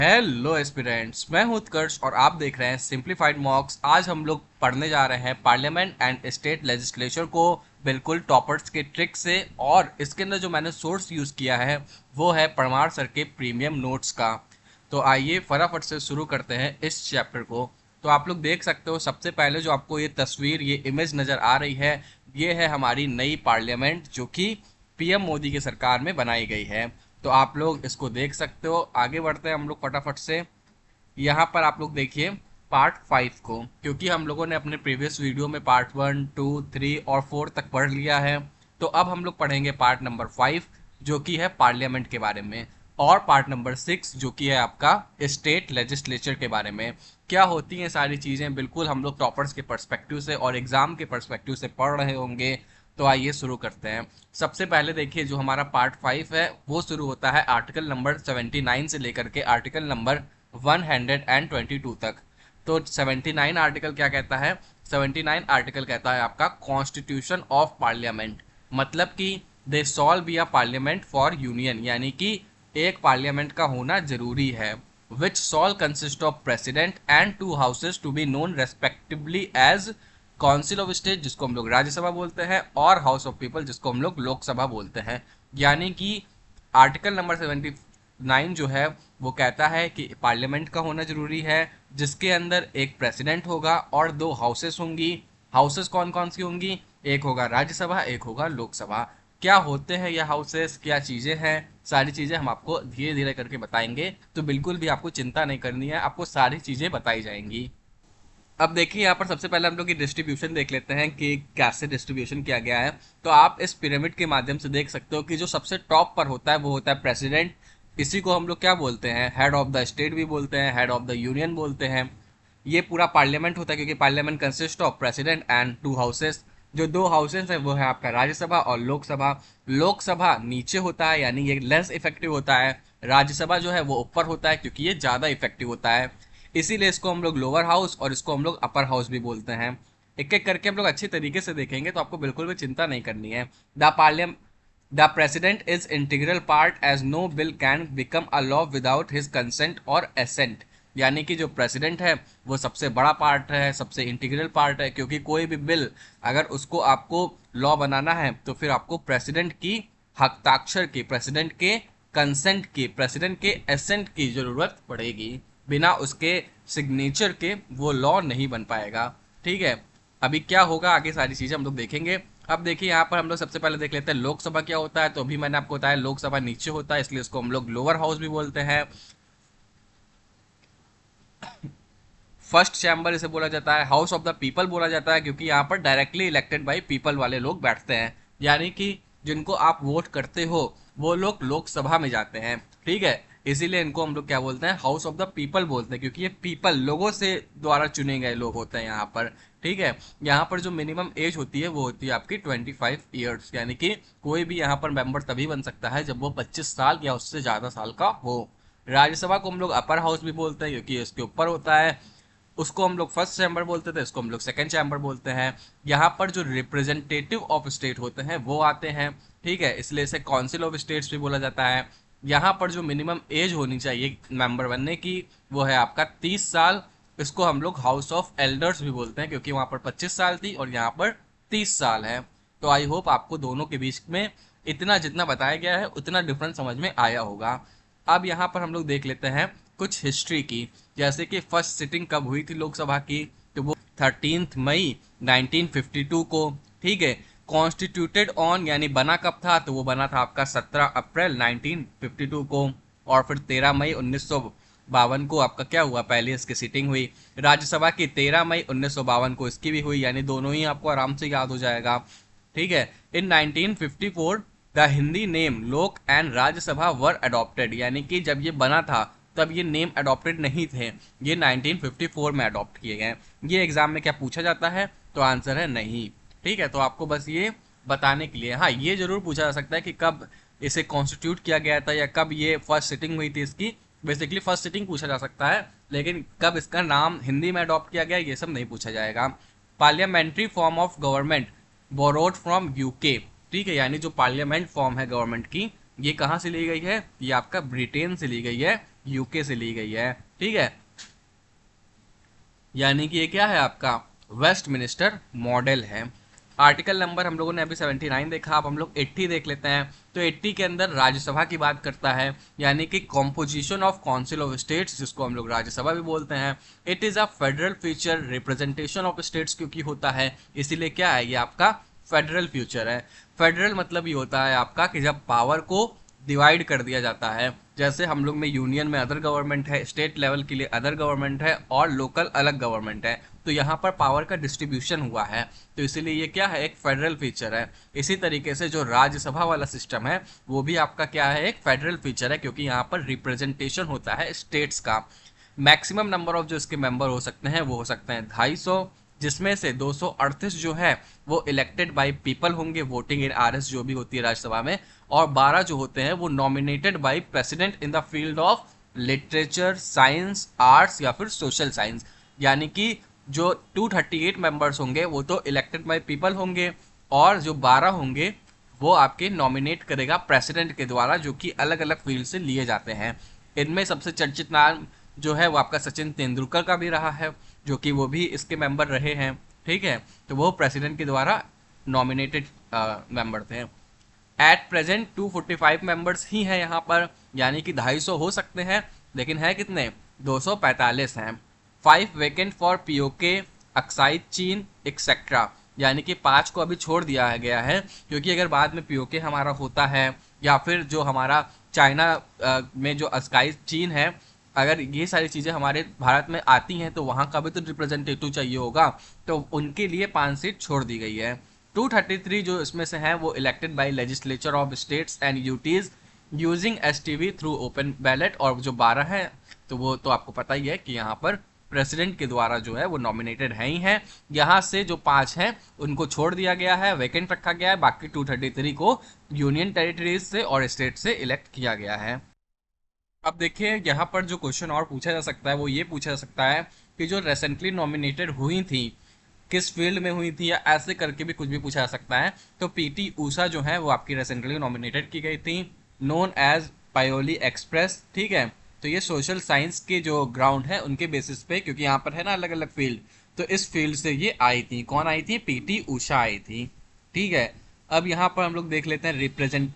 Hello aspirants, मैं हूं उत्कर्ष और आप देख रहे हैं सिंप्लीफाइड मॉक्स। आज हम लोग पढ़ने जा रहे हैं पार्लियामेंट एंड स्टेट लेजिस्लेचर को बिल्कुल टॉपर्स के ट्रिक से। और इसके अंदर जो मैंने सोर्स यूज़ किया है वो है परमार सर के प्रीमियम नोट्स का। तो आइए फटाफट से शुरू करते हैं इस चैप्टर को। तो आप लोग देख सकते हो, सबसे पहले जो आपको ये तस्वीर, ये इमेज नज़र आ रही है, ये है हमारी नई पार्लियामेंट जो कि पीएम मोदी की सरकार में बनाई गई है। तो आप लोग इसको देख सकते हो। आगे बढ़ते हैं हम लोग फटाफट से। यहाँ पर आप लोग देखिए पार्ट 5 को, क्योंकि हम लोगों ने अपने प्रीवियस वीडियो में पार्ट 1, 2, 3 और 4 तक पढ़ लिया है। तो अब हम लोग पढ़ेंगे पार्ट नंबर 5 जो कि है पार्लियामेंट के बारे में, और पार्ट नंबर 6 जो कि है आपका स्टेट लेजिस्लेचर के बारे में। क्या होती हैं सारी चीज़ें, बिल्कुल हम लोग टॉपर्स के पर्सपेक्टिव से और एग्जाम के पर्सपेक्टिव से पढ़ रहे होंगे। तो आइए शुरू करते हैं। सबसे पहले देखिए, जो हमारा पार्ट 5 है वो शुरू होता है आर्टिकल नंबर 79 से लेकर के आर्टिकल नंबर 122 तक। तो 79 आर्टिकल क्या कहता है? 79 आर्टिकल कहता है आपका कॉन्स्टिट्यूशन ऑफ पार्लियामेंट, मतलब कि there shall be a parliament for union, यानी कि एक पार्लियामेंट का होना जरूरी है। Which shall consist of president and 2 houses to be known respectively as council of state, जिसको हम लोग राज्यसभा बोलते हैं, और हाउस ऑफ पीपल, जिसको हम लोग लोकसभा बोलते हैं। यानी कि आर्टिकल नंबर 79 जो है वो कहता है कि पार्लियामेंट का होना जरूरी है, जिसके अंदर एक प्रेसिडेंट होगा और 2 हाउसेस होंगी। हाउसेस कौन कौन सी होंगी? एक होगा राज्यसभा, एक होगा लोकसभा। क्या होते हैं ये हाउसेस, क्या चीज़ें हैं, सारी चीज़ें हम आपको धीरे धीरे करके बताएंगे। तो बिल्कुल भी आपको चिंता नहीं करनी है, आपको सारी चीज़ें बताई जाएंगी। अब देखिए, यहाँ पर सबसे पहले हम लोग की डिस्ट्रीब्यूशन देख लेते हैं कि कैसे डिस्ट्रीब्यूशन किया गया है। तो आप इस पिरामिड के माध्यम से देख सकते हो कि जो सबसे टॉप पर होता है वो होता है प्रेसिडेंट। इसी को हम लोग क्या बोलते हैं? हेड ऑफ द स्टेट भी बोलते हैं, हेड ऑफ द यूनियन बोलते हैं। ये पूरा पार्लियामेंट होता है, क्योंकि parliament consist of president and 2 houses. जो 2 हाउसेस है वो है आपका राज्यसभा और लोकसभा। लोकसभा नीचे होता है, यानी ये लेस इफेक्टिव होता है। राज्यसभा जो है वो ऊपर होता है, क्योंकि ये ज़्यादा इफेक्टिव होता है। इसीलिए इसको हम लोग लोअर हाउस और इसको हम लोग अपर हाउस भी बोलते हैं। एक एक करके हम लोग अच्छी तरीके से देखेंगे, तो आपको बिल्कुल भी चिंता नहीं करनी है। The president is integral part as no bill can become a law without his consent और एसेंट। यानी कि जो प्रेसिडेंट है वो सबसे बड़ा पार्ट है, सबसे इंटीग्रल पार्ट है, क्योंकि कोई भी बिल अगर उसको आपको लॉ बनाना है तो फिर आपको प्रेसिडेंट की हस्ताक्षर की, प्रेसिडेंट के कंसेंट की, प्रेसिडेंट के एसेंट की जरूरत पड़ेगी। बिना उसके सिग्नेचर के वो लॉ नहीं बन पाएगा। ठीक है, अभी क्या होगा आगे सारी चीज़ें हम लोग देखेंगे। अब देखिए, यहाँ पर हम लोग सबसे पहले देख लेते हैं लोकसभा क्या होता है। तो अभी मैंने आपको बताया लोकसभा नीचे होता है, इसलिए इसको हम लोग लोअर हाउस भी बोलते हैं। फर्स्ट चैम्बर इसे बोला जाता है, हाउस ऑफ द पीपल बोला जाता है, क्योंकि यहाँ पर डायरेक्टली इलेक्टेड बाई पीपल वाले लोग बैठते हैं। यानी कि जिनको आप वोट करते हो वो लोग लोकसभा में जाते हैं। ठीक है, इसीलिए इनको हम लोग क्या बोलते हैं? हाउस ऑफ द पीपल बोलते हैं, क्योंकि ये पीपल, लोगों से द्वारा चुने गए लोग होते हैं यहाँ पर। ठीक है, यहाँ पर जो मिनिमम एज होती है वो होती है आपकी 25 ईयर्स, यानी कि कोई भी यहाँ पर मेंबर तभी बन सकता है जब वो 25 साल या उससे ज़्यादा साल का हो। राज्यसभा को हम लोग अपर हाउस भी बोलते हैं, क्योंकि इसके ऊपर होता है। उसको हम लोग फर्स्ट चैम्बर बोलते थे, इसको हम लोग सेकंड चैम्बर बोलते हैं। यहाँ पर जो रिप्रेजेंटेटिव ऑफ स्टेट होते हैं वो आते हैं। ठीक है, इसलिए इसे काउंसिल ऑफ स्टेट्स भी बोला जाता है। यहाँ पर जो मिनिमम एज होनी चाहिए मेंबर बनने की वो है आपका 30 साल। इसको हम लोग हाउस ऑफ एल्डर्स भी बोलते हैं, क्योंकि वहाँ पर 25 साल थी और यहाँ पर 30 साल है। तो आई होप आपको दोनों के बीच में इतना जितना बताया गया है उतना डिफरेंस समझ में आया होगा। अब यहाँ पर हम लोग देख लेते हैं कुछ हिस्ट्री की, जैसे कि फर्स्ट सिटिंग कब हुई थी लोकसभा की। तो वो 13 मई 1952 को। ठीक है, कॉन्स्टिट्यूटेड ऑन यानी बना कब था? तो वो बना था आपका 17 अप्रैल 1952 को। और फिर 13 मई 1952 को आपका क्या हुआ? पहले इसकी सीटिंग हुई। राज्यसभा की 13 मई 1952 को इसकी भी हुई, यानी दोनों ही आपको आराम से याद हो जाएगा। ठीक है, इन 1954 द हिंदी नेम लोक एंड राज्यसभा वर अडॉप्टेड, यानी कि जब ये बना था तब ये नेम अडॉप्टेड नहीं थे, ये 1954 में अडॉप्ट किए गए। ये एग्जाम में क्या पूछा जाता है? तो आंसर है नहीं। ठीक है, तो आपको बस ये बताने के लिए, हाँ ये जरूर पूछा जा सकता है कि कब इसे कॉन्स्टिट्यूट किया गया था या कब ये फर्स्ट सिटिंग हुई थी इसकी। बेसिकली फर्स्ट सिटिंग पूछा जा सकता है, लेकिन कब इसका नाम हिंदी में अडॉप्ट किया गया ये सब नहीं पूछा जाएगा। Parliamentary form of government borrowed from UK. ठीक है, यानी जो पार्लियामेंट फॉर्म है गवर्नमेंट की, ये कहाँ से ली गई है? ये आपका ब्रिटेन से ली गई है। यूके से ली गई है। ठीक है, यानी कि ये क्या है आपका वेस्टमिनिस्टर मॉडल है। आर्टिकल नंबर हम लोगों ने अभी 79 देखा, अब हम लोग 80 देख लेते हैं। तो 80 के अंदर राज्यसभा की बात करता है, यानी कि composition of council of states, जिसको हम लोग राज्यसभा भी बोलते हैं। It is a federal feature representation of states, क्योंकि होता है, इसीलिए क्या है ये आपका फेडरल फ्यूचर है। फेडरल मतलब ये होता है आपका कि जब पावर को डिवाइड कर दिया जाता है, जैसे हम लोग में यूनियन में अदर गवर्नमेंट है, स्टेट लेवल के लिए अदर गवर्नमेंट है और लोकल अलग गवर्नमेंट है, तो यहाँ पर पावर का डिस्ट्रीब्यूशन हुआ है, तो इसीलिए ये क्या है, एक फेडरल फीचर है। इसी तरीके से जो राज्यसभा वाला सिस्टम है वो भी आपका क्या है, एक फेडरल फीचर है, क्योंकि यहाँ पर रिप्रेजेंटेशन होता है स्टेट्स का। मैक्सिमम नंबर ऑफ जो इसके मेंबर हो सकते हैं वो हो सकते हैं 250, जिसमें से 238 जो है वो इलेक्टेड बाय पीपल होंगे, वोटिंग इन आरएस जो भी होती है राज्यसभा में, और 12 जो होते हैं वो nominated by president in the field of literature, science, arts या फिर सोशल साइंस। यानी कि जो 238 मेंबर्स होंगे वो तो इलेक्टेड बाय पीपल होंगे, और जो 12 होंगे वो आपके नॉमिनेट करेगा प्रेसिडेंट के द्वारा, जो कि अलग अलग फील्ड से लिए जाते हैं। इनमें सबसे चर्चित नाम जो है वो आपका सचिन तेंदुलकर का भी रहा है, जो कि वो भी इसके मेंबर रहे हैं। ठीक है, तो वो प्रेसिडेंट के द्वारा नॉमिनेटेड मेंबर थे। एट प्रेजेंट 245 मेंबर्स ही हैं यहाँ पर, यानी कि 250 हो सकते हैं, लेकिन है कितने, 245 हैं। 5 वेकेंट फॉर पीओके, अक्साई चीन एक्सेट्रा, यानी कि 5 को अभी छोड़ दिया गया है, क्योंकि अगर बाद में पीओके हमारा होता है या फिर जो हमारा चाइना में जो अक्साई चीन है, अगर ये सारी चीज़ें हमारे भारत में आती हैं तो वहाँ का भी तो रिप्रेजेंटेटिव चाहिए होगा, तो उनके लिए 5 सीट छोड़ दी गई है। 233 जो इसमें से हैं वो elected by legislature of states and UTs using STV through open ballot, और जो 12 हैं तो वो तो आपको पता ही है कि यहाँ पर प्रेसिडेंट के द्वारा जो है वो नॉमिनेटेड है ही हैं। यहाँ से जो 5 हैं उनको छोड़ दिया गया है, वैकेंट रखा गया है, बाकी 233 को यूनियन टेरिटरीज से और स्टेट से इलेक्ट किया गया है। अब देखिए यहाँ पर जो क्वेश्चन और पूछा जा सकता है वो ये पूछा जा सकता है कि जो रिसेंटली नॉमिनेटेड हुई थी किस फील्ड में हुई थी, या ऐसे करके भी कुछ भी पूछा जा सकता है। तो पीटी ऊषा जो है वो आपकी रिसेंटली नॉमिनेटेड की गई थी, नोन एज पायोली एक्सप्रेस। ठीक है, तो ये सोशल साइंस के जो ग्राउंड है उनके बेसिस पे, क्योंकि यहाँ पर है ना अलग अलग फील्ड, तो इस फील्ड से ये आई थी। कौन आई थी, पीटी ऊषा आई थी। ठीक है, अब यहाँ पर हम लोग देख लेते हैं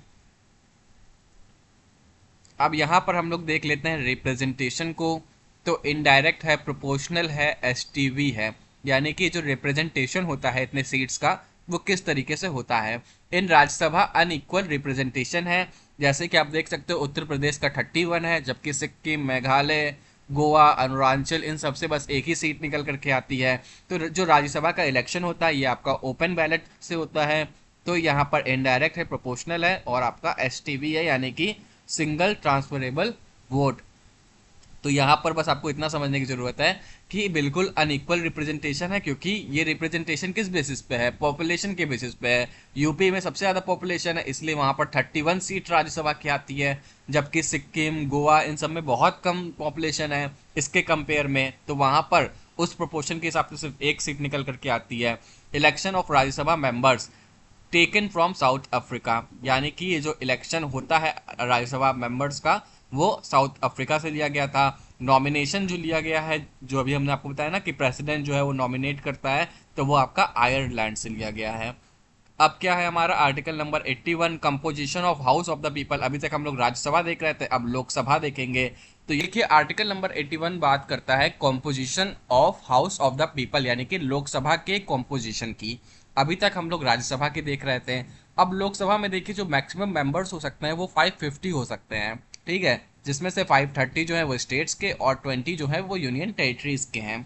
अब यहाँ पर हम लोग देख लेते हैं रिप्रेजेंटेशन को। तो इनडायरेक्ट है, प्रोपोर्शनल है, एसटीवी है, यानी कि जो रिप्रेजेंटेशन होता है इतने सीट्स का वो किस तरीके से होता है। इन राज्यसभा अनइक्वल रिप्रेजेंटेशन है, जैसे कि आप देख सकते हो उत्तर प्रदेश का 31 है, जबकि सिक्किम, मेघालय, गोवा, अरुणाचल, इन सबसे बस एक ही सीट निकल करके आती है। तो जो राज्यसभा का इलेक्शन होता है ये आपका ओपन बैलेट से होता है, तो यहाँ पर इनडायरेक्ट है, प्रोपोर्शनल है, और आपका एसटीवी है, यानी कि सिंगल ट्रांसफरेबल वोट। तो यहाँ पर बस आपको इतना समझने की जरूरत है कि बिल्कुल अनइक्वल रिप्रेजेंटेशन है, क्योंकि ये रिप्रेजेंटेशन किस बेसिस पे है, पॉपुलेशन के बेसिस पे है। यूपी में सबसे ज़्यादा पॉपुलेशन है, इसलिए वहाँ पर 31 सीट राज्यसभा की आती है, जबकि सिक्किम, गोवा, इन सब में बहुत कम पॉपुलेशन है इसके कंपेयर में, तो वहाँ पर उस प्रोपोर्शन के हिसाब से सिर्फ एक सीट निकल करके आती है। Election of Rajya Sabha members taken from south Africa, यानी कि ये जो इलेक्शन होता है राज्यसभा मेंबर्स का वो साउथ अफ्रीका से लिया गया था। नॉमिनेशन जो लिया गया है, जो अभी हमने आपको बताया ना कि प्रेसिडेंट जो है वो नॉमिनेट करता है, तो वो आपका आयरलैंड से लिया गया है। अब क्या है हमारा article number 81, composition of house of the people. अभी तक हम लोग राज्यसभा देख रहे थे, अब लोकसभा देखेंगे। तो देखिए आर्टिकल नंबर 81 बात करता है composition of house of the people, यानी कि लोकसभा के कॉम्पोजिशन की। अभी तक हम लोग राज्यसभा की देख रहे थे, अब लोकसभा में देखिए जो मैक्सिमम मेंबर्स हो सकते हैं वो 550 हो सकते हैं। ठीक है, जिसमें से 530 जो है वो स्टेट्स के और 20 जो है वो यूनियन टेरिटरीज के हैं।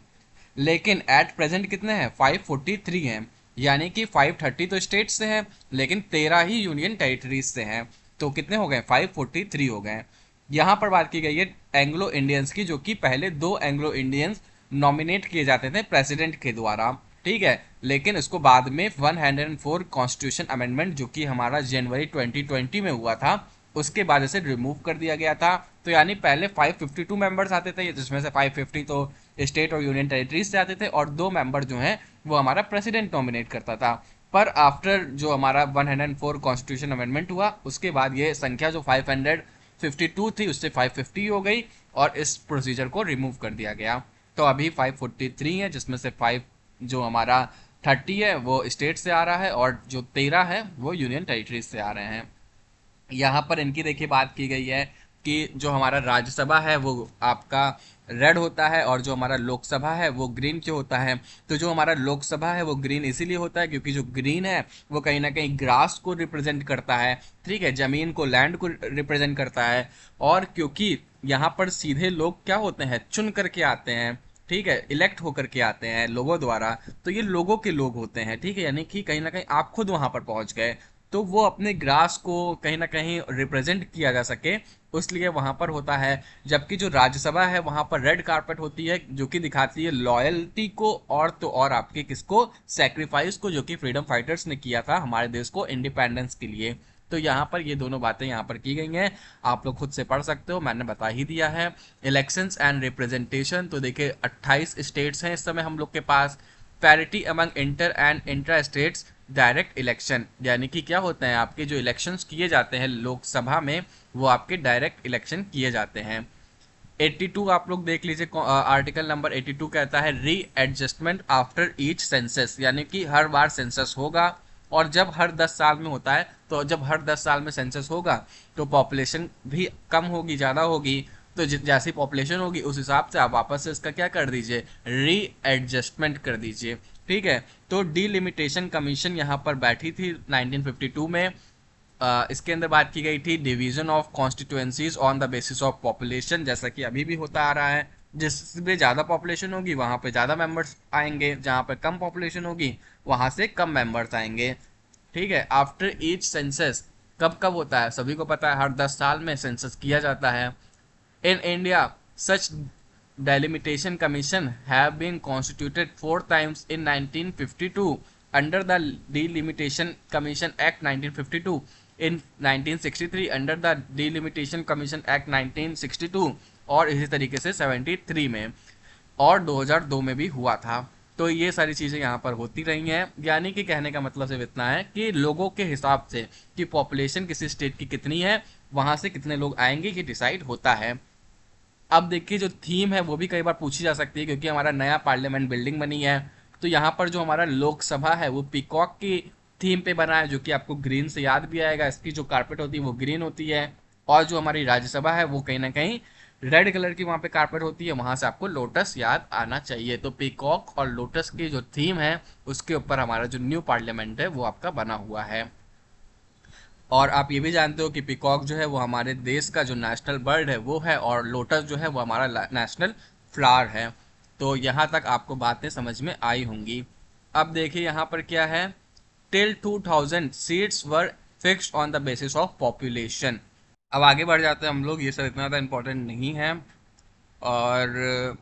लेकिन एट प्रेजेंट कितने हैं, 543 हैं, यानी कि 530 तो स्टेट से हैं लेकिन 13 ही यूनियन टेरिटरीज से हैं, तो कितने हो गए, 543 हो गए। यहाँ पर बात की गई है एंग्लो इंडियंस की, जो कि पहले 2 एंग्लो इंडियंस नॉमिनेट किए जाते थे प्रेसिडेंट के द्वारा। ठीक है, लेकिन इसको बाद में 104 कॉन्स्टिट्यूशन अमेंडमेंट जो कि हमारा जनवरी 2020 में हुआ था उसके बाद इसे रिमूव कर दिया गया था। तो यानी पहले 552 मेंबर्स आते थे, जिसमें से 550 तो स्टेट और यूनियन टेरिटरीज से आते थे, और 2 मेंबर जो हैं वो हमारा प्रेसिडेंट नॉमिनेट करता था। पर आफ्टर जो हमारा 104 कॉन्स्टिट्यूशन अमेंडमेंट हुआ उसके बाद ये संख्या जो 552 थी उससे 550 हो गई, और इस प्रोसीजर को रिमूव कर दिया गया। तो अभी 543 है, जिसमें से 5 जो हमारा 30 है वो स्टेट से आ रहा है और जो 13 है वो यूनियन टेरिटरीज से आ रहे हैं। यहाँ पर इनकी देखिए बात की गई है कि जो हमारा राज्यसभा है वो आपका रेड होता है और जो हमारा लोकसभा है वो ग्रीन क्यों होता है। तो जो हमारा लोकसभा है वो ग्रीन इसीलिए होता है क्योंकि जो ग्रीन है वो कहीं ना कहीं ग्रास को रिप्रेजेंट करता है, ठीक है, जमीन को, लैंड को रिप्रेजेंट करता है। और क्योंकि यहाँ पर सीधे लोग क्या होते हैं, चुन करके आते हैं, ठीक है, इलेक्ट होकर के आते हैं लोगों द्वारा, तो ये लोगों के लोग होते हैं, ठीक है, यानी कि कहीं ना कहीं आप खुद वहां पर पहुंच गए, तो वो अपने ग्रास को कहीं ना कहीं रिप्रेजेंट किया जा सके, इसलिए वहां पर होता है। जबकि जो राज्यसभा है वहां पर रेड कारपेट होती है जो कि दिखाती है लॉयल्टी को, और तो और आपके किसको, सेक्रीफाइस को, जो कि फ्रीडम फाइटर्स ने किया था हमारे देश को इंडिपेंडेंस के लिए। तो यहाँ पर ये दोनों बातें यहाँ पर की गई हैं, आप लोग खुद से पढ़ सकते हो, मैंने बता ही दिया है। इलेक्शंस एंड रिप्रेजेंटेशन, तो देखिए 28 स्टेट्स हैं इस समय हम लोग के पास। Parity among inter and intra states direct election, यानी कि क्या होते हैं, आपके जो इलेक्शंस किए जाते हैं लोकसभा में वो आपके डायरेक्ट इलेक्शन किए जाते हैं। 82 आप लोग देख लीजिए, आर्टिकल नंबर 82 कहता है री एडजस्टमेंट आफ्टर ईच सेंसस, यानी कि हर बार सेंसस होगा, और जब हर 10 साल में होता है, तो जब हर 10 साल में सेंसस होगा तो पॉपुलेशन भी कम होगी, ज़्यादा होगी, तो जैसी पॉपुलेशन होगी उस हिसाब से आप वापस से इसका क्या कर दीजिए, री एडजस्टमेंट कर दीजिए, ठीक है। तो डीलिमिटेशन कमीशन यहाँ पर बैठी थी 1952 में। इसके अंदर बात की गई थी division of constituencies on the basis of population, जैसा कि अभी भी होता आ रहा है, जिसमें ज़्यादा पॉपुलेशन होगी वहाँ पे ज़्यादा मेंबर्स आएंगे, जहाँ पे कम पॉपुलेशन होगी वहाँ से कम मेंबर्स आएंगे, ठीक है। आफ्टर ईच सेंसस, कब कब होता है सभी को पता है, हर 10 साल में सेंसस किया जाता है। In India such delimitation commission have been constituted 4 times in 1952 under the delimitation commission act 1952, in 1963 under the delimitation commission act 1962, और इसी तरीके से 73 में और 2002 में भी हुआ था। तो ये सारी चीज़ें यहाँ पर होती रही हैं, यानी कि कहने का मतलब सिर्फ इतना है कि लोगों के हिसाब से कि पॉपुलेशन किसी स्टेट की कितनी है, वहाँ से कितने लोग आएंगे ये डिसाइड होता है। अब देखिए जो थीम है वो भी कई बार पूछी जा सकती है, क्योंकि हमारा नया पार्लियामेंट बिल्डिंग बनी है, तो यहाँ पर जो हमारा लोकसभा है वो पीकॉक की थीम पे बना है, जो कि आपको ग्रीन से याद भी आएगा, इसकी जो कारपेट होती है वो ग्रीन होती है। और जो हमारी राज्यसभा है वो कहीं ना कहीं रेड कलर की वहाँ पे कारपेट होती है, वहाँ से आपको लोटस याद आना चाहिए। तो पीकॉक और लोटस की जो थीम है उसके ऊपर हमारा जो न्यू पार्लियामेंट है वो आपका बना हुआ है। और आप ये भी जानते हो कि पीकॉक जो है वो हमारे देश का जो नेशनल बर्ड है वो है, और लोटस जो है वो हमारा नेशनल फ्लावर है। तो यहाँ तक आपको बातें समझ में आई होंगी। अब देखिए यहाँ पर क्या है, till 2000 seats were fixed on the basis of population. अब आगे बढ़ जाते हैं हम लोग, ये सब इतना ज़्यादा इम्पोर्टेंट नहीं है। और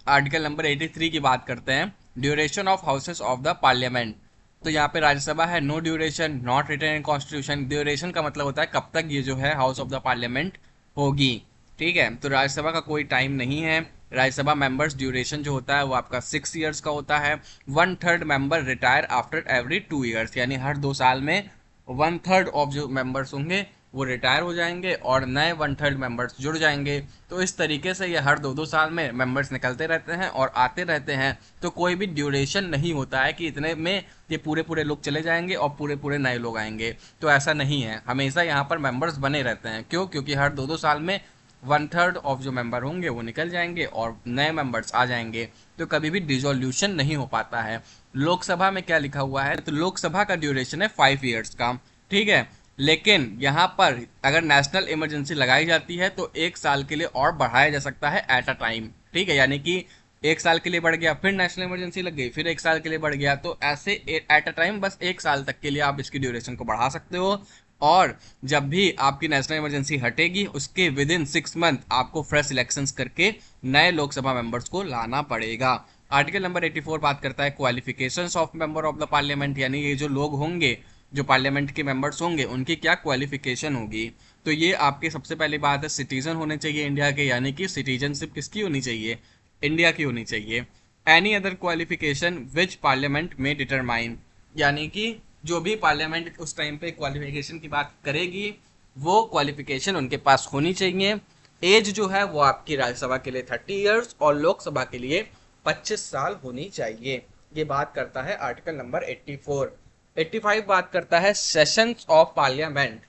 आर्टिकल नंबर 83 की बात करते हैं, duration of houses of the parliament. तो यहाँ पे राज्यसभा है no duration, not written in constitution. Duration का मतलब होता है कब तक ये जो है हाउस ऑफ द पार्लियामेंट होगी, ठीक है। तो राज्यसभा का कोई टाइम नहीं है। राज्यसभा मेंबर्स ड्यूरेशन जो होता है वो आपका 6 ईयर्स का होता है। 1/3 member retire after every 2 years, यानी हर 2 साल में 1/3 ऑफ जो मेंबर्स होंगे वो रिटायर हो जाएंगे और नए 1/3 मेंबर्स जुड़ जाएंगे। तो इस तरीके से ये हर 2-2 साल में मेंबर्स निकलते रहते हैं और आते रहते हैं। तो कोई भी ड्यूरेशन नहीं होता है कि इतने में ये पूरे पूरे लोग चले जाएंगे और पूरे पूरे नए लोग आएंगे, तो ऐसा नहीं है, हमेशा यहाँ पर मेंबर्स बने रहते हैं। क्यों? क्योंकि हर 2-2 साल में 1/3 ऑफ जो मेंबर होंगे वो निकल जाएंगे और नए मेंबर्स आ जाएंगे, तो कभी भी डिसोल्यूशन नहीं हो पाता है। लोकसभा में क्या लिखा हुआ है, तो लोकसभा का ड्यूरेशन है 5 ईयर्स का, ठीक है। लेकिन यहाँ पर अगर नेशनल इमरजेंसी लगाई जाती है तो 1 साल के लिए और बढ़ाया जा सकता है एट अ टाइम, ठीक है। यानी कि 1 साल के लिए बढ़ गया, फिर नेशनल इमरजेंसी लग गई, फिर 1 साल के लिए बढ़ गया, तो ऐसे एट अ टाइम बस 1 साल तक के लिए आप इसकी ड्यूरेशन को बढ़ा सकते हो। और जब भी आपकी नेशनल इमरजेंसी हटेगी उसके विद इन 6 मंथ आपको फ्रेश इलेक्शंस करके नए लोकसभा मेंबर्स को लाना पड़ेगा। आर्टिकल नंबर 84 बात करता है qualifications of member of the parliament, यानी ये जो लोग होंगे, जो पार्लियामेंट के मेंबर्स होंगे, उनकी क्या क्वालिफिकेशन होगी। तो ये आपकी सबसे पहली बात है, सिटीजन होने चाहिए इंडिया के, यानी कि सिटीजनशिप किसकी होनी चाहिए, इंडिया की होनी चाहिए। एनी अदर क्वालिफिकेशन विच पार्लियामेंट में डिटरमाइन, यानी कि जो भी पार्लियामेंट उस टाइम पे क्वालिफिकेशन की बात करेगी वो क्वालिफिकेशन उनके पास होनी चाहिए। एज जो है वो आपकी राज्यसभा के लिए 30 ईयर्स और लोकसभा के लिए 25 साल होनी चाहिए। ये बात करता है आर्टिकल नंबर 84। 85 बात करता है sessions of parliament,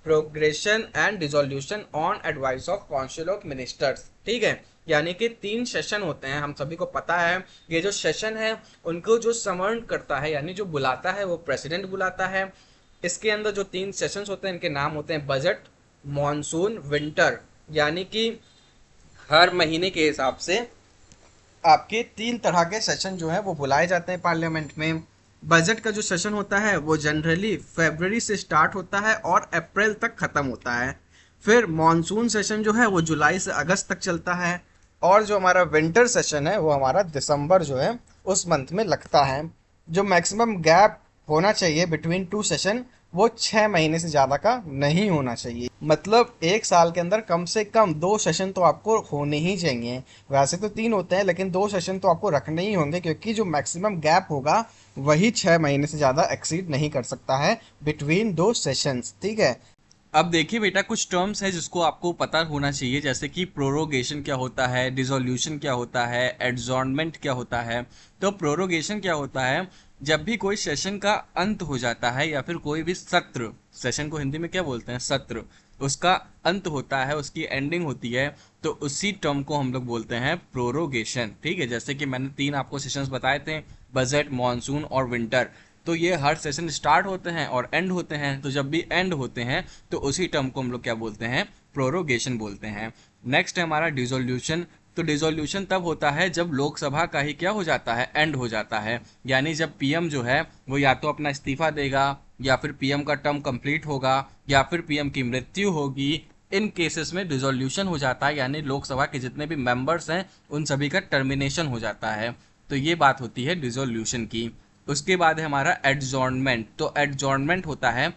progression and dissolution on advice of council of ministers. ठीक है, यानी कि 3 सेशन होते हैं, हम सभी को पता है। ये जो सेशन है उनको जो समन करता है यानी जो बुलाता है वो प्रेसिडेंट बुलाता है। इसके अंदर जो 3 सेशंस होते हैं इनके नाम होते हैं बजट, मॉनसून, विंटर। यानी कि हर महीने के हिसाब से आपके 3 तरह के सेशन जो है वो बुलाए जाते हैं पार्लियामेंट में। बजट का जो सेशन होता है वो जनरली फरवरी से स्टार्ट होता है और अप्रैल तक खत्म होता है। फिर मॉनसून सेशन जो है वो जुलाई से अगस्त तक चलता है। और जो हमारा विंटर सेशन है वो हमारा दिसंबर जो है उस मंथ में लगता है। जो मैक्सिमम गैप होना चाहिए बिटवीन 2 सेशन वो 6 महीने से ज़्यादा का नहीं होना चाहिए। मतलब 1 साल के अंदर कम से कम 2 सेशन तो आपको होने ही चाहिए। वैसे तो 3 होते हैं लेकिन 2 सेशन तो आपको रखने ही होंगे, क्योंकि जो मैक्सिमम गैप होगा वही 6 महीने से ज़्यादा एक्सीड नहीं कर सकता है बिटवीन 2 सेशंस। ठीक है। अब देखिए बेटा, कुछ टर्म्स है जिसको आपको पता होना चाहिए, जैसे कि प्रोरोगेशन क्या होता है, डिसोल्यूशन क्या होता है, एडजॉर्नमेंट क्या होता है। तो प्रोरोगेशन क्या होता है, जब भी कोई सेशन का अंत हो जाता है या फिर कोई भी सत्र, सेशन को हिंदी में क्या बोलते हैं, सत्र, उसका अंत होता है, उसकी एंडिंग होती है, तो उसी टर्म को हम लोग बोलते हैं प्रोरोगेशन। ठीक है, जैसे कि मैंने 3 आपको सेशंस बताए थे, बजट, मॉनसून और विंटर। तो ये हर सेशन स्टार्ट होते हैं और एंड होते हैं, तो जब भी एंड होते हैं तो उसी टर्म को हम लोग क्या बोलते हैं, प्रोरोगेशन बोलते हैं। नेक्स्ट है हमारा डिसोल्यूशन। तो डिसोल्यूशन तब होता है जब लोकसभा का ही क्या हो जाता है, एंड हो जाता है। यानी जब पीएम जो है वो या तो अपना इस्तीफा देगा, या फिर पीएम का टर्म कंप्लीट होगा, या फिर पीएम की मृत्यु होगी। इन केसेस में डिसोल्यूशन हो जाता है, यानी लोकसभा के जितने भी मेंबर्स हैं उन सभी का टर्मिनेशन हो जाता है। तो ये बात होती है डिसोल्यूशन की। उसके बाद है हमारा एडजॉर्नमेंट। तो एडजॉर्नमेंट होता है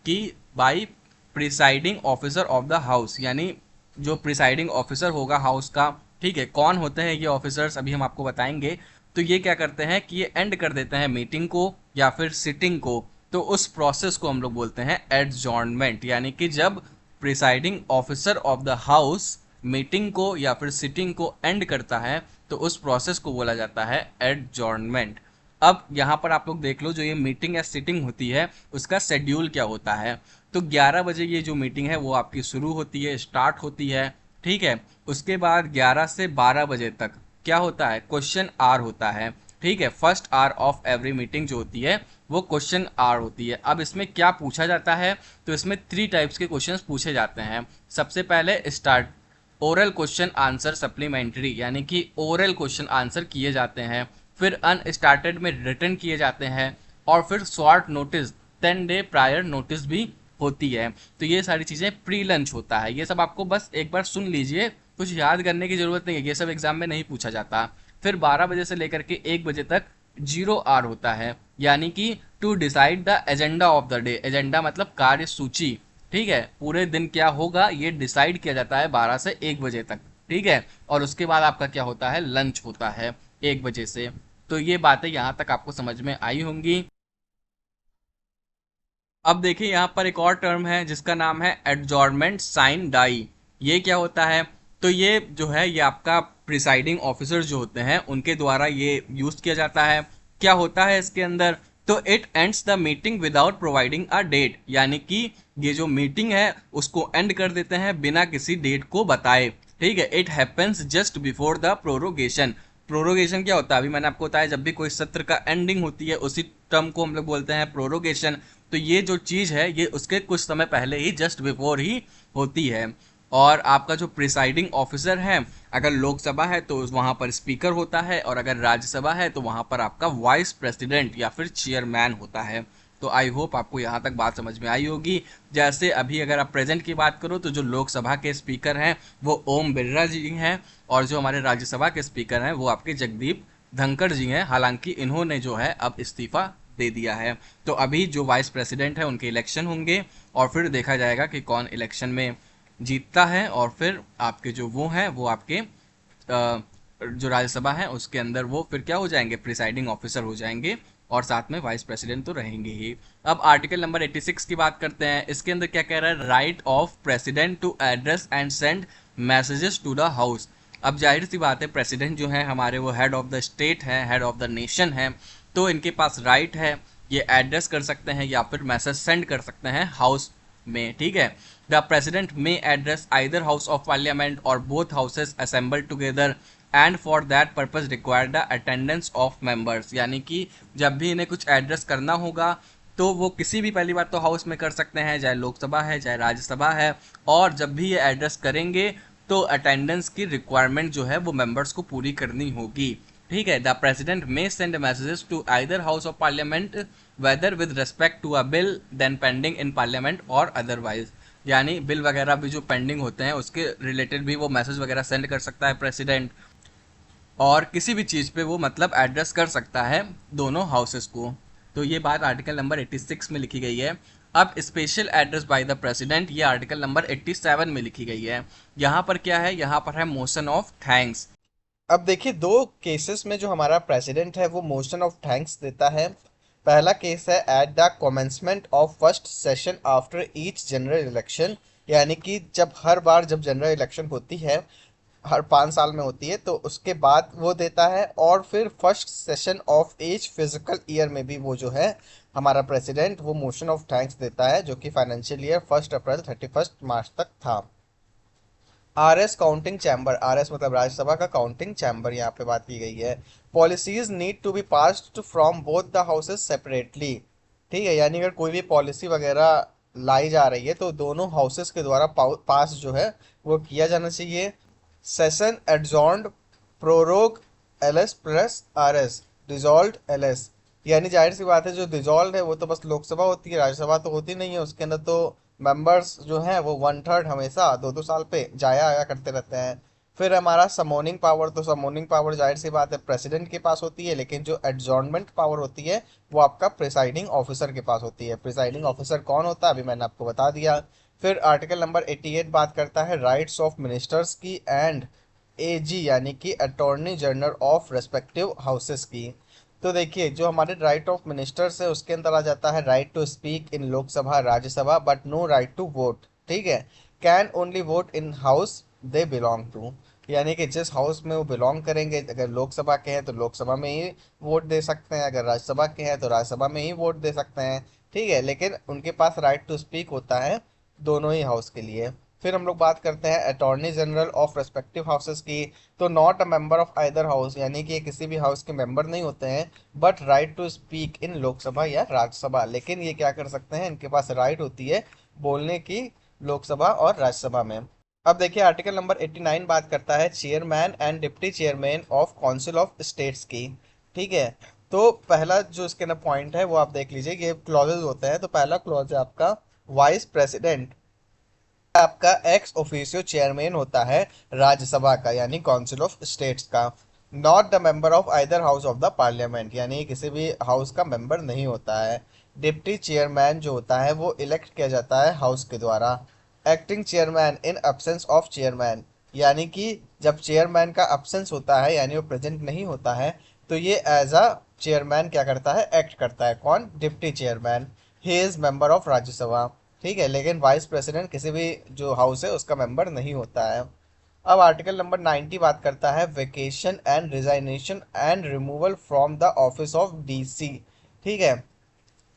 कि by presiding officer of the house, यानी जो प्रिसाइडिंग ऑफिसर होगा हाउस का। ठीक है, कौन होते हैं ये ऑफिसर्स अभी हम आपको बताएंगे। तो ये क्या करते हैं कि ये एंड कर देते हैं मीटिंग को या फिर सिटिंग को। तो उस प्रोसेस को हम लोग बोलते हैं एडजॉर्नमेंट। यानी कि जब presiding officer of the house meeting को या फिर सिटिंग को एंड करता है तो उस प्रोसेस को बोला जाता है एडजॉर्नमेंट। अब यहाँ पर आप लोग देख लो, जो ये मीटिंग या सिटिंग होती है उसका शेड्यूल क्या होता है। तो 11 बजे ये जो मीटिंग है वो आपकी शुरू होती है, स्टार्ट होती है। ठीक है, उसके बाद 11 से 12 बजे तक क्या होता है, क्वेश्चन आवर होता है। ठीक है, first hour of every meeting जो होती है वो क्वेश्चन आवर होती है। अब इसमें क्या पूछा जाता है, तो इसमें 3 टाइप्स के क्वेश्चंस पूछे जाते हैं। सबसे पहले start oral question answer supplementary, यानी कि ओरल क्वेश्चन आंसर किए जाते हैं। फिर अनस्टार्टेड में रिटर्न किए जाते हैं। और फिर short notice 10 day prior notice भी होती है। तो ये सारी चीज़ें प्री लंच होता है। ये सब आपको बस एक बार सुन लीजिए, कुछ याद करने की जरूरत नहीं है, ये सब एग्जाम में नहीं पूछा जाता। फिर 12 बजे से लेकर के 1 बजे तक 0 आवर होता है, यानी कि to decide the agenda of the day. Agenda मतलब कार्य सूची। ठीक है, पूरे दिन क्या होगा ये डिसाइड किया जाता है 12 से 1 बजे तक। ठीक है, और उसके बाद आपका क्या होता है, लंच होता है 1 बजे से। तो ये बातें यहाँ तक आपको समझ में आई होंगी। अब देखिए यहाँ पर एक और टर्म है जिसका नाम है एडजॉर्नमेंट साइन डाई। ये क्या होता है, तो ये जो है ये आपका प्रिसाइडिंग ऑफिसर जो होते हैं उनके द्वारा ये यूज किया जाता है। क्या होता है इसके अंदर, तो it ends the meeting without providing a date, यानी कि ये जो मीटिंग है उसको एंड कर देते हैं बिना किसी डेट को बताए। ठीक है, it happens just before the prorogation. Prorogation क्या होता है, अभी मैंने आपको बताया, जब भी कोई सत्र का एंडिंग होती है उसी टर्म को हम लोग बोलते हैं प्रोरोगेशन। तो ये जो चीज़ है ये उसके कुछ समय पहले ही, जस्ट बिफोर ही होती है। और आपका जो प्रिसाइडिंग ऑफिसर है, अगर लोकसभा है तो वहाँ पर स्पीकर होता है, और अगर राज्यसभा है तो वहाँ पर आपका वाइस प्रेसिडेंट या फिर चेयरमैन होता है। तो आई होप आपको यहाँ तक बात समझ में आई होगी। जैसे अभी अगर आप प्रेजेंट की बात करो तो जो लोकसभा के स्पीकर हैं वो ओम बिरला जी हैं, और जो हमारे राज्यसभा के स्पीकर हैं वो आपके जगदीप धनखड़ जी हैं। हालांकि इन्होंने जो है अब इस्तीफा दे दिया है। तो अभी जो वाइस प्रेसिडेंट है उनके इलेक्शन होंगे, और फिर देखा जाएगा कि कौन इलेक्शन में जीतता है, और फिर आपके जो वो हैं वो आपके जो राज्यसभा है उसके अंदर वो फिर क्या हो जाएंगे, प्रिसाइडिंग ऑफिसर हो जाएंगे, और साथ में वाइस प्रेसिडेंट तो रहेंगे ही। अब आर्टिकल नंबर 86 की बात करते हैं। इसके अंदर क्या कह रहा है, right of president to address and send messages to the house. अब जाहिर सी बात है, प्रेसिडेंट जो है हमारे वो हेड ऑफ द स्टेट है, हेड ऑफ द नेशन है, तो इनके पास राइट है, ये एड्रेस कर सकते हैं या फिर मैसेज सेंड कर सकते हैं हाउस में, ठीक है। The president may address either house of parliament और both houses assemble together and for that purpose require the attendance of members. यानी कि जब भी इन्हें कुछ एड्रेस करना होगा तो वो किसी भी, पहली बात तो हाउस में कर सकते हैं, चाहे लोकसभा है चाहे राज्यसभा है, और जब भी ये एड्रेस करेंगे तो अटेंडेंस की रिक्वायरमेंट जो है वो मेंबर्स को पूरी करनी होगी, ठीक है। The president may send messages to either house of parliament whether with respect to a bill then pending in parliament और अदरवाइज। यानी बिल वगैरह भी जो पेंडिंग होते हैं उसके रिलेटेड भी वो मैसेज वगैरह सेंड कर सकता है प्रेसिडेंट, और किसी भी चीज़ पे वो मतलब एड्रेस कर सकता है दोनों हाउसेस को। तो ये बात आर्टिकल नंबर 86 में लिखी गई है। अब special address bye the president, ये आर्टिकल नंबर 87 में लिखी गई है। यहाँ पर क्या है, यहाँ पर है मोशन ऑफ थैंक्स। अब देखिए, दो केसेस में जो हमारा प्रेसिडेंट है वो मोशन ऑफ थैंक्स देता है। पहला केस है at the commencement of first session after each general election, यानी कि जब हर बार जब जनरल इलेक्शन होती है, हर 5 साल में होती है, तो उसके बाद वो देता है। और फिर first session of each physical year में भी वो जो है हमारा प्रेसिडेंट वो मोशन ऑफ थैंक्स देता है, जो कि फाइनेंशियल ईयर 1 अप्रैल 31 मार्च तक था। आरएस काउंटिंग चैम्बर, आरएस मतलब राज्यसभा का काउंटिंग चैम्बर, यहाँ पे बात की गई है। Policies need to be passed from both the houses separately, ठीक है। यानी अगर कोई भी पॉलिसी वगैरह लाई जा रही है तो दोनों हाउसेस के द्वारा पास जो है वो किया जाना चाहिए। Session adjourned, prorogue LS plus RS, dissolve LS. यानी जाहिर सी बात है, जो डिजॉल्व है वो तो बस लोकसभा होती है, राज्यसभा तो होती नहीं है। उसके अंदर तो मेंबर्स जो हैं वो 1/3 हमेशा 2-2 साल पे जाया आया करते रहते हैं। फिर हमारा समोनिंग पावर, तो समोनिंग पावर जाहिर सी बात है प्रेसिडेंट के पास होती है, लेकिन जो एडजॉर्नमेंट पावर होती है वो आपका प्रिसाइडिंग ऑफिसर के पास होती है। प्रिसाइडिंग ऑफिसर कौन होता है अभी मैंने आपको बता दिया। फिर आर्टिकल नंबर 88 बात करता है राइट्स ऑफ मिनिस्टर्स की एंड एजी, यानी कि attorney general of respective houses की। तो देखिए, जो हमारे राइट ऑफ मिनिस्टर्स है उसके अंदर आ जाता है right to speak in Lok Sabha Rajya Sabha but no right to vote, ठीक है। Can only vote in house they belong to, यानी कि जिस हाउस में वो बिलोंग करेंगे, अगर लोकसभा के हैं तो लोकसभा में ही वोट दे सकते हैं, अगर राज्यसभा के हैं तो राज्यसभा में ही वोट दे सकते हैं, ठीक है। लेकिन उनके पास राइट टू स्पीक होता है दोनों ही हाउस के लिए। फिर हम लोग बात करते हैं attorney general of respective houses की। तो not a member of either house, यानी कि ये किसी भी हाउस के मेंबर नहीं होते हैं, but right to speak in Lok Sabha या राज्यसभा। लेकिन ये क्या कर सकते हैं, इनके पास राइट होती है बोलने की लोकसभा और राज्यसभा में। अब देखिए, आर्टिकल नंबर 89 बात करता है chairman and deputy chairman of council of states की, ठीक है। तो पहला जो इसके ना पॉइंट है वो आप देख लीजिए, ये क्लॉजेज होते हैं। तो पहला क्लॉज है आपका, वाइस प्रेसिडेंट आपका एक्स ऑफिशियो चेयरमैन होता है राज्यसभा का, यानी काउंसिल ऑफ स्टेट्स का। Not the member of either house of the parliament, यानी किसी भी हाउस का मेंबर नहीं होता है। डिप्टी चेयरमैन जो होता है वो इलेक्ट किया जाता है हाउस के द्वारा। Acting chairman in absence of chairman, यानी कि जब चेयरमैन का एब्सेंस होता है यानी वो प्रेजेंट नहीं होता है, तो ये एज अ चेयरमैन क्या करता है, एक्ट करता है। कौन, deputy chairman. He is member of Rajya Sabha, ठीक है। लेकिन वाइस प्रेसिडेंट किसी भी जो हाउस है उसका मेंबर नहीं होता है। अब आर्टिकल नंबर 90 बात करता है vacation and resignation and removal from the office of DC, ठीक है।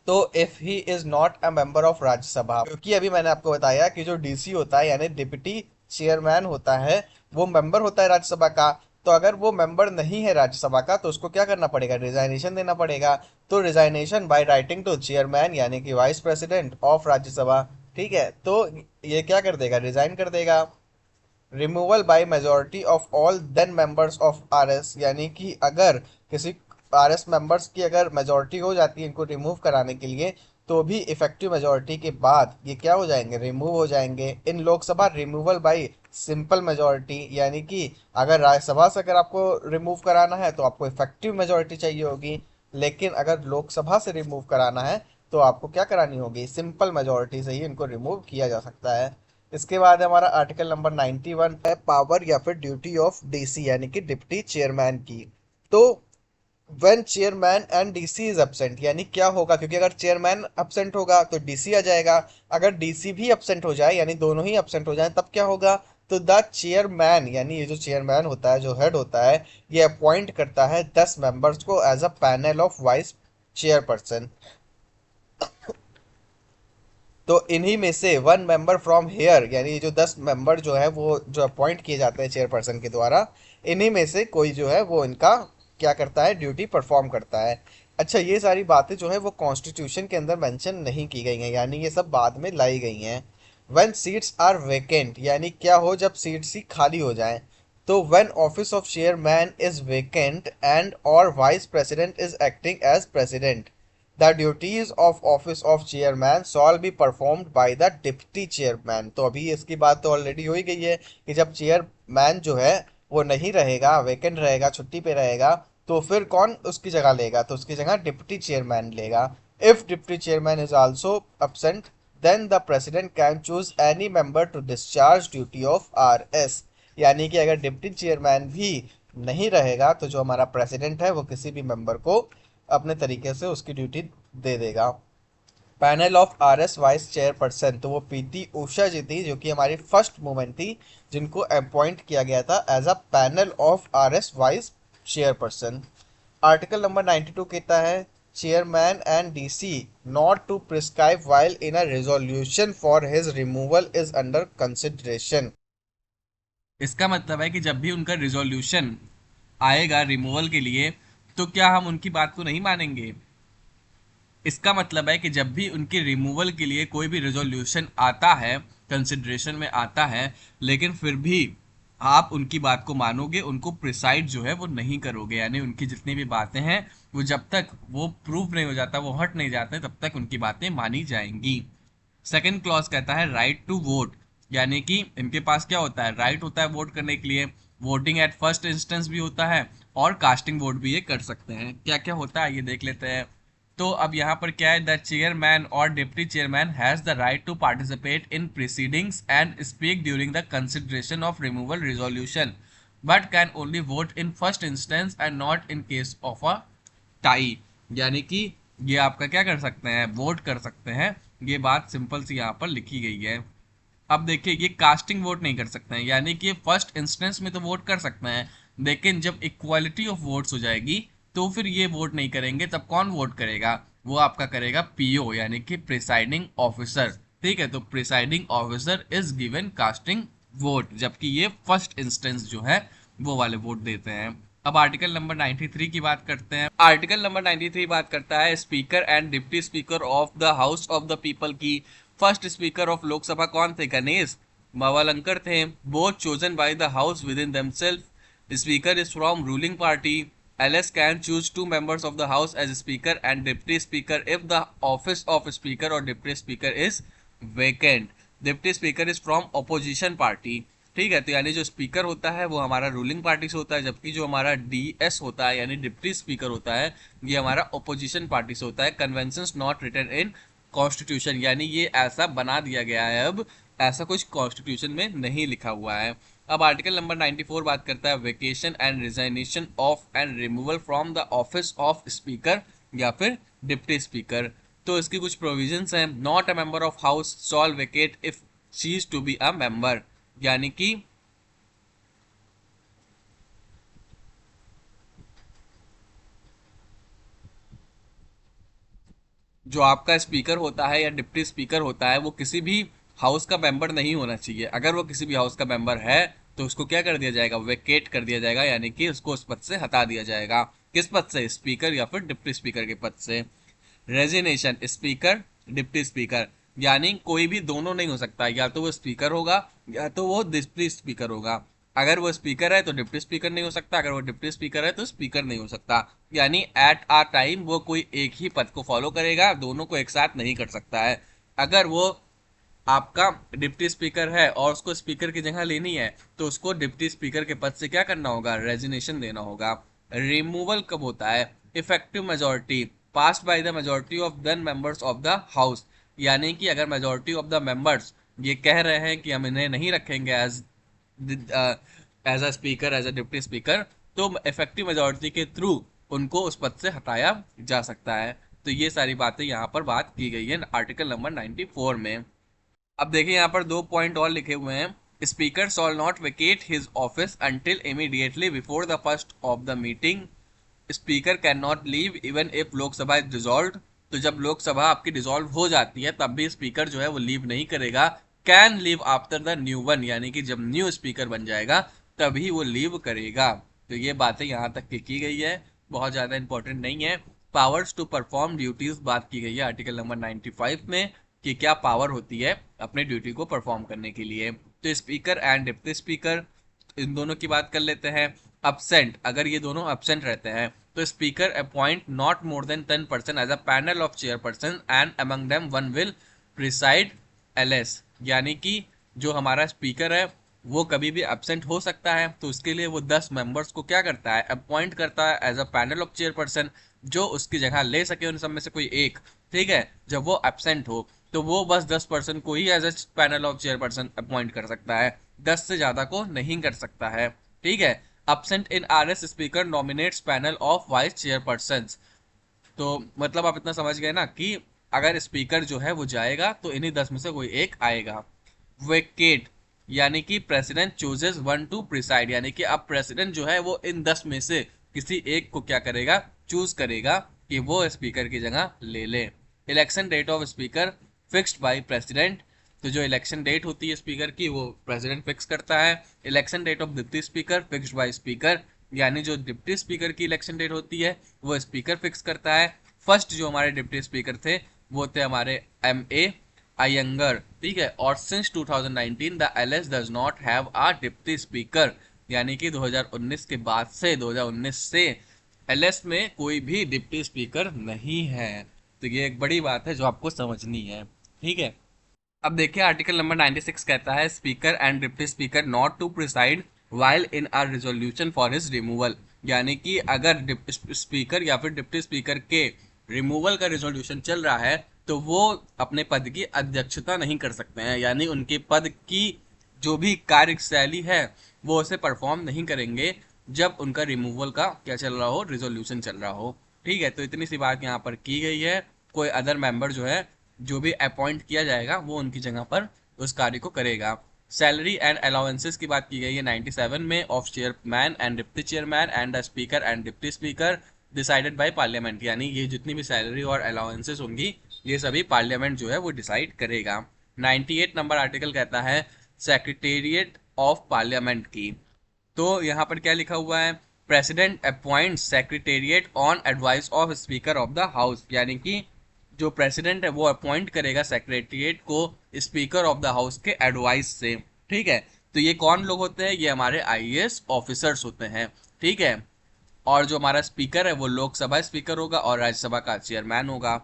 तो if he is not a member of Rajya Sabha, क्योंकि अभी मैंने आपको बताया कि जो डीसी होता है यानी डिप्टी चेयरमैन होता है वो मेंबर होता है राज्यसभा का। तो अगर वो मेंबर नहीं है राज्यसभा का तो उसको क्या करना पड़ेगा, रिजाइनेशन देना पड़ेगा। तो resignation by writing to chairman, यानी कि वाइस प्रेसिडेंट ऑफ राज्यसभा, ठीक है। तो ये क्या कर देगा, रिजाइन कर देगा। Removal by majority of all then members of RS, यानी कि अगर किसी आरएस मेंबर्स की अगर मेजोरिटी हो जाती है इनको रिमूव कराने के लिए, तो भी इफेक्टिव मेजोरिटी के बाद ये क्या हो जाएंगे, रिमूव हो जाएंगे। In Lok Sabha removal by simple majority, यानी कि अगर राज्यसभा से अगर आपको रिमूव कराना है तो आपको इफेक्टिव मेजोरिटी चाहिए होगी, लेकिन अगर लोकसभा से रिमूव कराना है तो आपको क्या करानी होगी, सिंपल मेजोरिटी से ही इनको रिमूव किया जा सकता है। इसके बाद हमारा आर्टिकल नंबर 91 है पावर या फिर ड्यूटी ऑफ डीसी, यानी कि डिप्टी चेयरमैन की। तो when chairman and DC is absent, यानी क्या होगा, क्योंकि अगर चेयरमैन एब्सेंट होगा तो डीसी आ जाएगा, अगर डीसी भी एब्सेंट हो जाए यानी दोनों ही एब्सेंट हो जाए तब क्या होगा, तो द चेयरमैन यानी ये जो चेयरमैन होता है, जो हेड होता है, ये अपॉइंट करता है 10 मेंबर्स को as a panel of vice chairperson. तो इन्हीं में से 1 मेंबर फ्रॉम हेयर, यानी ये जो 10 मेंबर जो है वो जो अपॉइंट किए जाते हैं चेयरपर्सन के द्वारा, इन्हीं में से कोई जो है वो इनका क्या करता है, ड्यूटी परफॉर्म करता है। अच्छा, ये सारी बातें जो है वो कॉन्स्टिट्यूशन के अंदर मेंशन नहीं की गई हैं, यानी ये सब बाद में लाई गई हैं। व्हेन सीट्स आर वेकेंट, यानी क्या हो जब सीट्स ही खाली हो जाएं, तो when office of chairman is vacant and और vice president is acting as president, the duties of office of chairman shall be performed by the deputy chairman. तो अभी इसकी बात तो ऑलरेडी हो ही गई है कि जब चेयरमैन जो है वो नहीं रहेगा, वेकेंट रहेगा, छुट्टी पे रहेगा, तो फिर कौन उसकी जगह लेगा, तो उसकी जगह डिप्टी चेयरमैन लेगा। If deputy chairman is also absent, then the president can choose any member to discharge duty of RS, यानी कि अगर डिप्टी चेयरमैन भी नहीं रहेगा तो जो हमारा प्रेसिडेंट है वो किसी भी मेंबर को अपने तरीके से उसकी ड्यूटी दे देगा। Panel of RS vice chairperson, तो वो पीटी उषा जी थी जो कि हमारी फर्स्ट वुमेन थी जिनको अपॉइंट किया गया था as a panel of RS vice chairperson. Article number 92 कहता है chairman and DC not to prescribe while in a resolution for his removal is under consideration. इसका मतलब है कि जब भी उनका रिजोल्यूशन आएगा रिमूवल के लिए, तो क्या हम उनकी बात को नहीं मानेंगे? इसका मतलब है कि जब भी उनके रिमूवल के लिए कोई भी रेजोल्यूशन आता है, कंसिडरेशन में आता है, लेकिन फिर भी आप उनकी बात को मानोगे, उनको प्रिसाइड जो है वो नहीं करोगे, यानी उनकी जितनी भी बातें हैं वो जब तक वो प्रूव नहीं हो जाता, वो हट नहीं जाते, तब तक उनकी बातें मानी जाएंगी। सेकंड क्लॉज कहता है राइट टू वोट, यानी कि इनके पास क्या होता है, राइट होता है वोट करने के लिए। वोटिंग एट फर्स्ट इंस्टेंस भी होता है और कास्टिंग वोट भी ये कर सकते हैं। क्या क्या होता है ये देख लेते हैं। तो अब यहाँ पर क्या है, द चेयरमैन और deputy chairman has the right to participate in proceedings and speak during the consideration of removal resolution, but can only vote in first instance and not in case of a tie. यानी कि ये आपका क्या कर सकते हैं, vote कर सकते हैं। ये बात सिंपल सी यहाँ पर लिखी गई है। अब देखिए, ये कास्टिंग वोट नहीं कर सकते हैं, यानी कि फर्स्ट इंस्टेंस में तो वोट कर सकते हैं, लेकिन जब इक्वालिटी ऑफ वोट्स हो जाएगी तो फिर ये वोट नहीं करेंगे। तब कौन वोट करेगा, वो आपका करेगा पीओ, यानी कि प्रिसाइडिंग ऑफिसर। ठीक है, तो presiding officer is given casting vote, जबकि ये फर्स्ट इंस्टेंस जो है वो वाले वोट देते हैं। अब आर्टिकल नंबर 93 की बात करते हैं। आर्टिकल नंबर 93 बात करता है speaker and deputy speaker of the house of the people की। फर्स्ट स्पीकर ऑफ लोकसभा कौन थे, गणेश मावलंकर थे। Both chosen by the house with in themselves. Speaker is from ruling party. LS can choose two members of the house as speaker and deputy speaker if the office of speaker or deputy speaker is vacant. Deputy speaker is from opposition party. ठीक है, तो यानी जो speaker होता है वो हमारा ruling party से होता है, जबकि जो हमारा DS होता है यानी डिप्टी स्पीकर होता है ये हमारा ओपोजिशन पार्टी से होता है। Conventions not written in constitution, यानी ये ऐसा बना दिया गया है, अब ऐसा कुछ कॉन्स्टिट्यूशन में नहीं लिखा हुआ है। अब आर्टिकल नंबर 94 बात करता है vacation and resignation of and removal from the office of speaker या फिर डिप्टी स्पीकर। तो इसकी कुछ प्रोविजंस हैं। Not a member of house shall vacate if ceases to be a member, यानी कि जो आपका स्पीकर होता है या डिप्टी स्पीकर होता है वो किसी भी हाउस का मेंबर नहीं होना चाहिए। अगर वो किसी भी हाउस का मेंबर है तो उसको क्या कर दिया जाएगा, वेकेट कर दिया जाएगा, यानी कि उसको उस पद से हटा दिया जाएगा। किस पद से, स्पीकर या फिर डिप्टी स्पीकर के पद से। रेजिग्नेशन, स्पीकर डिप्टी स्पीकर, यानी कोई भी दोनों नहीं हो सकता, या तो वो स्पीकर होगा या तो वो डिप्टी स्पीकर होगा। अगर वो स्पीकर है तो डिप्टी स्पीकर नहीं हो सकता, अगर वो डिप्टी स्पीकर है तो स्पीकर नहीं हो सकता। यानी एट आ टाइम वो कोई एक ही पद को फॉलो करेगा, दोनों को एक साथ नहीं कर सकता है। अगर वो आपका डिप्टी स्पीकर है और उसको स्पीकर की जगह लेनी है तो उसको डिप्टी स्पीकर के पद से क्या करना होगा, रेजिग्नेशन देना होगा। रिमूवल कब होता है, effective majority passed by the majority of then members of the house, यानी कि अगर मेजोरिटी ऑफ द मेंबर्स ये कह रहे हैं कि हम इन्हें नहीं रखेंगे as a speaker, as a deputy speaker, तो इफेक्टिव मेजोरिटी के थ्रू उनको उस पद से हटाया जा सकता है। तो ये सारी बातें यहाँ पर बात की गई है आर्टिकल नंबर 94 में। अब देखिए यहाँ पर 2 पॉइंट और लिखे हुए हैं। Speaker shawl not vacate his office until immediately before the first of the meeting. Speaker can not leave even if Lok Sabha is dissolve. तो जब लोकसभा आपकी डिसॉल्व हो जाती है तब भी स्पीकर जो है वो लीव नहीं करेगा। Can leave after the new one, यानी कि जब न्यू स्पीकर बन जाएगा तभी वो लीव करेगा। तो ये बातें यहाँ तक की गई है, बहुत ज़्यादा इंपॉर्टेंट नहीं है। पावर्स टू परफॉर्म ड्यूटीज बात की गई है आर्टिकल नंबर 95 में, कि क्या पावर होती है अपने ड्यूटी को परफॉर्म करने के लिए। तो स्पीकर एंड डिप्टी स्पीकर, इन दोनों की बात कर लेते हैं। अब्सेंट, अगर ये दोनों अब्सेंट रहते हैं तो speaker appoint not more than 10% as a panel of chairperson and among them one will preside LS. यानी कि जो हमारा स्पीकर है वो कभी भी एब्सेंट हो सकता है, तो उसके लिए वो 10 मेंबर्स को क्या करता है, अपॉइंट करता है as a panel of chairperson, जो उसकी जगह ले सके उन सब में से कोई एक। ठीक है, जब वो एब्सेंट हो तो वो बस 10% को ही as a panel of chairperson appoint कर सकता है, 10 से ज्यादा को नहीं कर सकता है। ठीक है, absent in RS speaker nominates panel of vice chairpersons। तो मतलब आप इतना समझ गए ना कि अगर स्पीकर जो है वो जाएगा तो इन्हीं 10 में से कोई एक आएगा। वेकेट, यानी कि president chooses one two preside, यानी कि अब प्रेसिडेंट जो है वो इन 10 में से किसी एक को क्या करेगा, चूज करेगा कि वो स्पीकर की जगह ले ले। Election date of speaker fixed by president. तो जो इलेक्शन डेट होती है स्पीकर की वो प्रेसिडेंट फिक्स करता है। Election date of deputy speaker fixed by speaker, यानी जो डिप्टी स्पीकर की इलेक्शन डेट होती है वो स्पीकर फिक्स करता है। फर्स्ट जो हमारे डिप्टी स्पीकर थे वो थे हमारे M.A. अयंगर। ठीक है, और since 2019 the LS does not have a deputy speaker, यानी कि 2019 के बाद से 2019 से एलएस में कोई भी डिप्टी स्पीकर नहीं है। तो ये एक बड़ी बात है जो आपको समझनी है। ठीक है, अब देखिए आर्टिकल नंबर 96 कहता है speaker and deputy speaker not to preside while in a resolution for his removal, यानी कि अगर स्पीकर या फिर डिप्टी स्पीकर के रिमूवल का रिजोल्यूशन चल रहा है तो वो अपने पद की अध्यक्षता नहीं कर सकते हैं, यानी उनके पद की जो भी कार्यशैली है वो उसे परफॉर्म नहीं करेंगे जब उनका रिमूवल का क्या चल रहा हो, रिजोल्यूशन चल रहा हो। ठीक है, तो इतनी सी बात यहाँ पर की गई है। कोई अदर मेंबर जो है जो भी अपॉइंट किया जाएगा वो उनकी जगह पर उस कार्य को करेगा। सैलरी एंड अलाउंसेस की बात की गई है 97 में, of chairman and deputy chairman and the speaker and deputy speaker decided by parliament, यानी ये जितनी भी सैलरी और अलाउंसेस होंगी ये सभी पार्लियामेंट जो है वो डिसाइड करेगा। 98 नंबर आर्टिकल कहता है सेक्रेटेरिएट ऑफ पार्लियामेंट की। तो यहाँ पर क्या लिखा हुआ है, president appoint secretariat on advice of speaker of the house, यानी कि जो प्रेसिडेंट है वो अपॉइंट करेगा सेक्रेटेरिएट को स्पीकर ऑफ द हाउस के एडवाइस से। ठीक है, तो ये कौन लोग होते हैं, ये हमारे आईएएस ऑफिसर्स होते हैं। ठीक है, और जो हमारा स्पीकर है वो लोकसभा स्पीकर होगा और राज्यसभा का चेयरमैन होगा।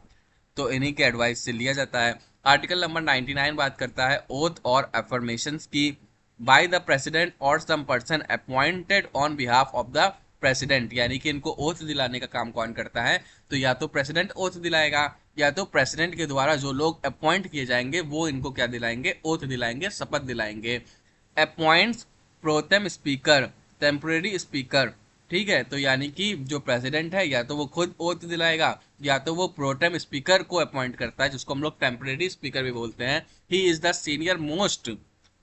तो इन्हीं के एडवाइस से लिया जाता है। आर्टिकल नंबर 99 बात करता है ओथ और एफर्मेशंस की। बाय द प्रेसिडेंट और some person appointed on behalf of the president, यानी कि इनको ओथ दिलाने का काम कौन करता है, तो या तो प्रेसिडेंट ओथ दिलाएगा या तो प्रेसिडेंट के द्वारा जो लोग अपॉइंट किए जाएंगे वो इनको क्या दिलाएंगे, ओथ दिलाएंगे, शपथ दिलाएंगे। Appoints pro tem speaker temporary speaker. ठीक है, तो यानी कि जो प्रेसिडेंट है या तो वो खुद ओथ दिलाएगा या तो वो प्रोटेम स्पीकर को अपॉइंट करता है जिसको हम लोग टेम्परेरी स्पीकर भी बोलते हैं। He is the senior most.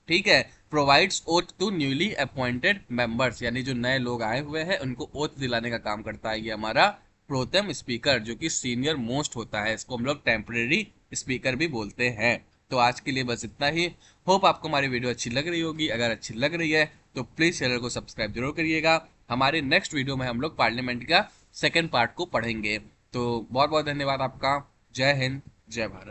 ठीक है, provides oath to newly appointed members, यानी जो नए लोग आए हुए हैं उनको ओथ दिलाने का काम करता है ये हमारा प्रोटेम स्पीकर, जो कि सीनियर मोस्ट होता है। इसको हम लोग टेम्परेरी स्पीकर भी बोलते हैं। तो आज के लिए बस इतना ही। होप आपको हमारी वीडियो अच्छी लग रही होगी। अगर अच्छी लग रही है तो प्लीज़ चैनल को सब्सक्राइब जरूर करिएगा। हमारे नेक्स्ट वीडियो में हम लोग पार्लियामेंट का सेकेंड पार्ट को पढ़ेंगे। तो बहुत बहुत धन्यवाद आपका। जय हिंद, जय भारत।